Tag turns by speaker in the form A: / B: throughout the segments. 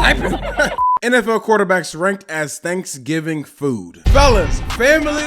A: typing. NFL quarterbacks ranked as Thanksgiving food. Fellas, family,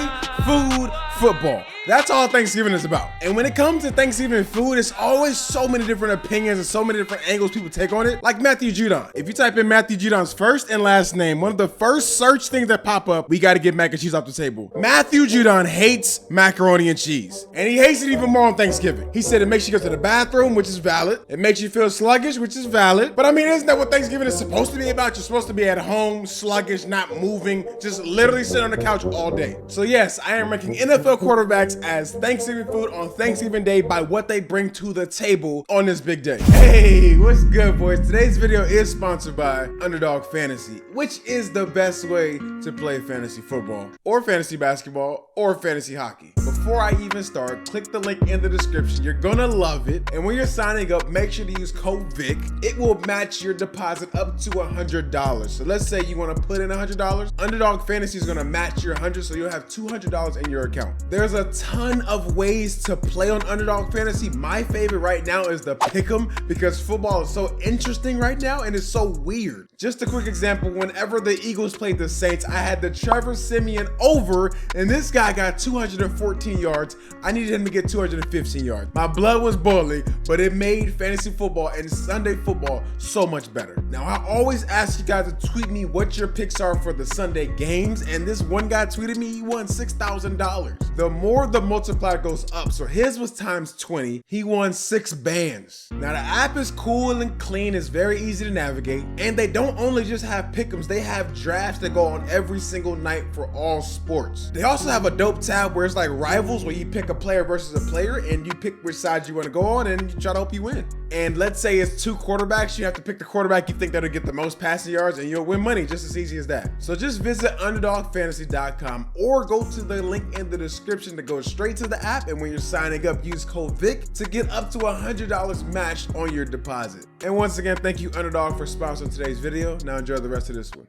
A: food, football. That's all Thanksgiving is about. And when it comes to Thanksgiving food, it's always so many different opinions and so many different angles people take on it. Like Matthew Judon. If you type in Matthew Judon's first and last name, one of the first search things that pop up, we gotta get mac and cheese off the table. Matthew Judon hates macaroni and cheese. And he hates it even more on Thanksgiving. He said it makes you go to the bathroom, which is valid. It makes you feel sluggish, which is valid. But I mean, isn't that what Thanksgiving is supposed to be about? You're supposed to be at home, sluggish, not moving, just literally sitting on the couch all day. So yes, I am ranking NFL quarterbacks as Thanksgiving food on Thanksgiving Day by what they bring to the table on this big day. Hey, what's good, boys? Today's video is sponsored by Underdog Fantasy, which is the best way to play fantasy football or fantasy basketball or fantasy hockey. Before I even start, click the link in the description. You're gonna love it. And when you're signing up, make sure to use code VIC. It will match your deposit up to $100. So let's say you want to put in $100. Underdog Fantasy is gonna match your $100, so you'll have $200 in your account. There's a ton of ways to play on Underdog Fantasy. My favorite right now is the pick'em, because football is so interesting right now and it's so weird. Just a quick example, whenever the Eagles played the Saints, I had the Trevor Siemian over, and this guy got 214 yards. I needed him to get 215 yards. My blood was boiling, but it made fantasy football and Sunday football so much better. Now, I always ask you guys to tweet me what your picks are for the Sunday games, and this one guy tweeted me he won $6,000. The more the multiplier goes up, so his was times 20. He won 6 bands. Now, the app is cool and clean. It's very easy to navigate, and they don't only just have pick'ems, they have drafts that go on every single night for all sports. They also have a dope tab where it's like rivals, where you pick a player versus a player and you pick which side you want to go on and you try to hope you win. And let's say it's 2 quarterbacks, you have to pick the quarterback you think that'll get the most passing yards and you'll win money, just as easy as that. So just visit underdogfantasy.com or go to the link in the description to go straight to the app, and when you're signing up, use code VIC to get up to $100 matched on your deposit. And once again, thank you Underdog for sponsoring today's video. Now enjoy the rest of this one.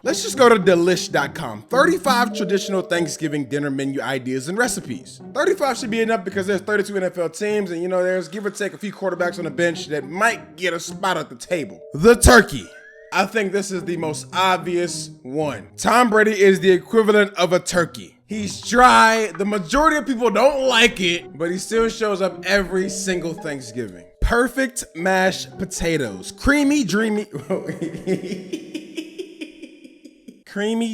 A: Let's just go to delish.com. 35 traditional Thanksgiving dinner menu ideas and recipes. 35 should be enough because there's 32 NFL teams, and there's give or take a few quarterbacks on the bench that might get a spot at the table. The turkey. I think this is the most obvious one. Tom Brady is the equivalent of a turkey. He's dry. The majority of people don't like it, but he still shows up every single Thanksgiving. Perfect mashed potatoes. Creamy,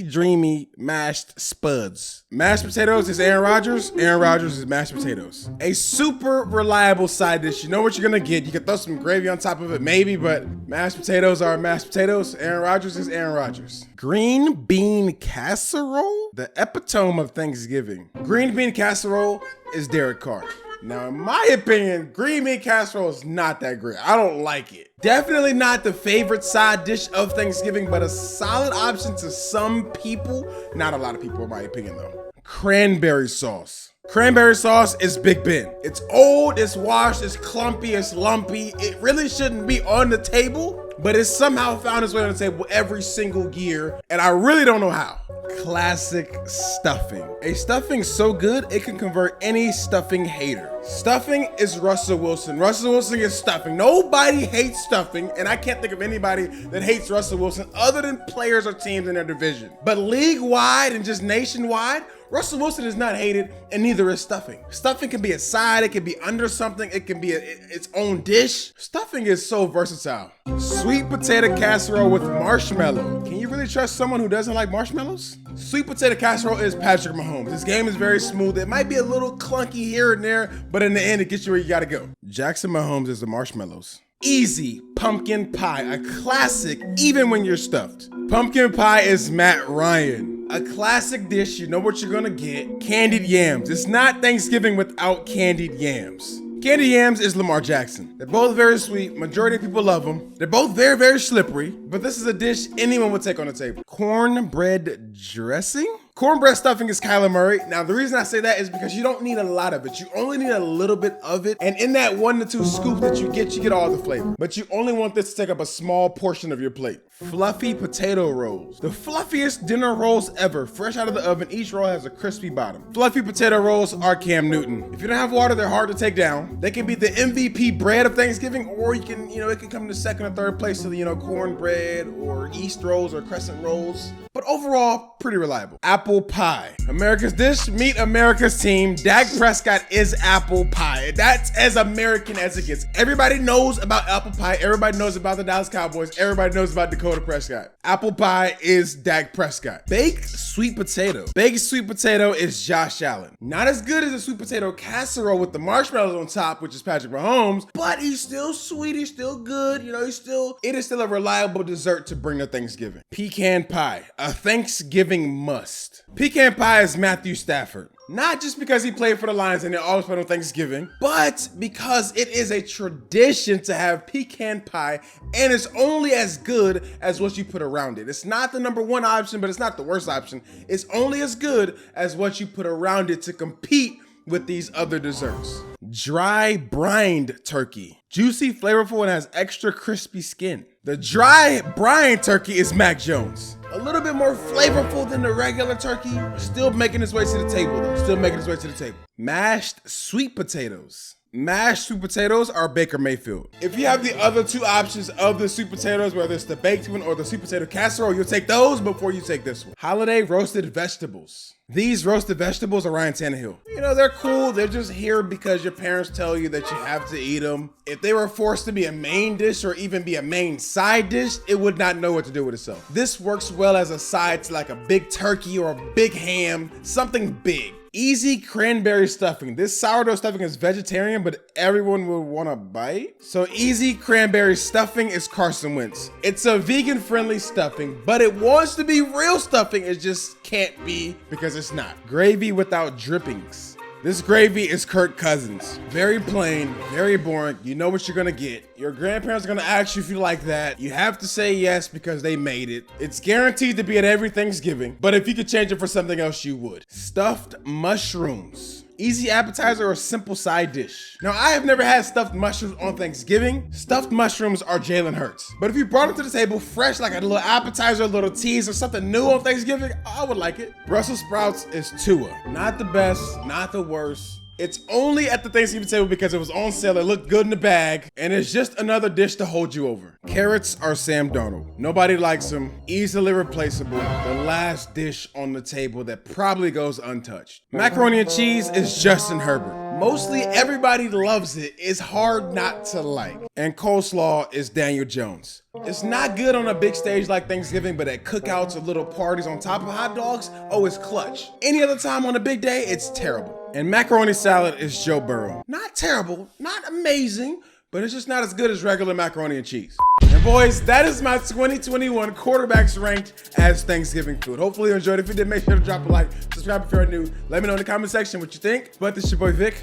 A: dreamy mashed spuds. Mashed potatoes is Aaron Rodgers. Aaron Rodgers is mashed potatoes. A super reliable side dish. You know what you're gonna get. You can throw some gravy on top of it, maybe, but mashed potatoes are mashed potatoes. Aaron Rodgers is Aaron Rodgers. Green bean casserole? The epitome of Thanksgiving. Green bean casserole is Derek Carr. Now, in my opinion, green bean casserole is not that great. I don't like it. Definitely not the favorite side dish of Thanksgiving, but a solid option to some people. Not a lot of people, in my opinion, though. Cranberry sauce. Cranberry sauce is Big Ben. It's old, it's washed, it's clumpy, it's lumpy. It really shouldn't be on the table, but it's somehow found its way on the table every single year, and I really don't know how. Classic stuffing. A stuffing so good, it can convert any stuffing hater. Stuffing is Russell Wilson. Russell Wilson is stuffing. Nobody hates stuffing, and I can't think of anybody that hates Russell Wilson other than players or teams in their division. But league-wide and just nationwide, Russell Wilson is not hated, and neither is stuffing. Stuffing can be a side, it can be under something, it can be its own dish. Stuffing is so versatile. Sweet potato casserole with marshmallow. Can you really trust someone who doesn't like marshmallows? Sweet potato casserole is Patrick Mahomes. This game is very smooth. It might be a little clunky here and there, but in the end, it gets you where you gotta go. Jackson Mahomes is the marshmallows. Easy pumpkin pie, a classic even when you're stuffed. Pumpkin pie is Matt Ryan. A classic dish, you know what you're gonna get. Candied yams. It's not Thanksgiving without candied yams. Candied yams is Lamar Jackson. They're both very sweet. Majority of people love them. They're both very, very slippery, but this is a dish anyone would take on the table. Cornbread dressing? Cornbread stuffing is Kyler Murray. Now, the reason I say that is because you don't need a lot of it. You only need a little bit of it. And in that 1 to 2 scoops that you get all the flavor. But you only want this to take up a small portion of your plate. fluffy potato rolls. The fluffiest dinner rolls ever, fresh out of the oven. Each roll has a crispy bottom. Fluffy potato rolls are Cam Newton. If you don't have water, they're hard to take down. They can be the MVP bread of Thanksgiving, or you can, it can come to second or third place to the, cornbread or East rolls or crescent rolls. But overall, pretty reliable. Apple pie. America's dish, meet America's team. Dak Prescott is apple pie. That's as American as it gets. Everybody knows about apple pie. Everybody knows about the Dallas Cowboys. Everybody knows about Dakota Prescott. Apple pie is Dak Prescott. Baked sweet potato. Baked sweet potato is Josh Allen. Not as good as a sweet potato casserole with the marshmallows on top, which is Patrick Mahomes, but he's still sweet. He's still good. It is still a reliable dessert to bring to Thanksgiving. Pecan pie. A Thanksgiving must. Pecan pie is Matthew Stafford. Not just because he played for the Lions and they always play on Thanksgiving, but because it is a tradition to have pecan pie, and it's only as good as what you put around it. It's not the number one option, but it's not the worst option. It's only as good as what you put around it to compete with these other desserts. Dry brined turkey. Juicy, flavorful, and has extra crispy skin. The dry brined turkey is Mac Jones. A little bit more flavorful than the regular turkey. Still making its way to the table though. Still making its way to the table. Mashed sweet potatoes. Mashed sweet potatoes are Baker Mayfield. If you have the other two options of the sweet potatoes, whether it's the baked one or the sweet potato casserole, you'll take those before you take this one. Holiday roasted vegetables. These roasted vegetables are Ryan Tannehill. They're cool. They're just here because your parents tell you that you have to eat them. If they were forced to be a main dish or even be a main side dish, it would not know what to do with itself. This works well as a side to like a big turkey or a big ham, something big. Easy cranberry stuffing. This sourdough stuffing is vegetarian, but everyone will want to bite. So easy cranberry stuffing is Carson Wentz. It's a vegan-friendly stuffing, but it wants to be real stuffing. It just can't be because it's not. Gravy without drippings. This gravy is Kirk Cousins. Very plain, very boring. You know what you're gonna get. Your grandparents are gonna ask you if you like that. You have to say yes because they made it. It's guaranteed to be at every Thanksgiving, but if you could change it for something else, you would. Stuffed mushrooms. Easy appetizer or simple side dish. Now, I have never had stuffed mushrooms on Thanksgiving. Stuffed mushrooms are Jalen Hurts. But if you brought them to the table fresh, like a little appetizer, a little tease, or something new on Thanksgiving, I would like it. Brussels sprouts is Tua. Not the best, not the worst. It's only at the Thanksgiving table because it was on sale, it looked good in the bag, and it's just another dish to hold you over. Carrots are Sam Darnold. Nobody likes them, easily replaceable, the last dish on the table that probably goes untouched. Macaroni and cheese is Justin Herbert. Mostly everybody loves it. It's hard not to like. And coleslaw is Daniel Jones. It's not good on a big stage like Thanksgiving, but at cookouts or little parties on top of hot dogs, oh, it's clutch. Any other time on a big day, it's terrible. And macaroni salad is Joe Burrow. Not terrible, not amazing, but it's just not as good as regular macaroni and cheese. And boys, that is my 2021 quarterbacks ranked as Thanksgiving food. Hopefully you enjoyed it. If you did, make sure to drop a like, subscribe if you're new. Let me know in the comment section what you think. But this is your boy Vic.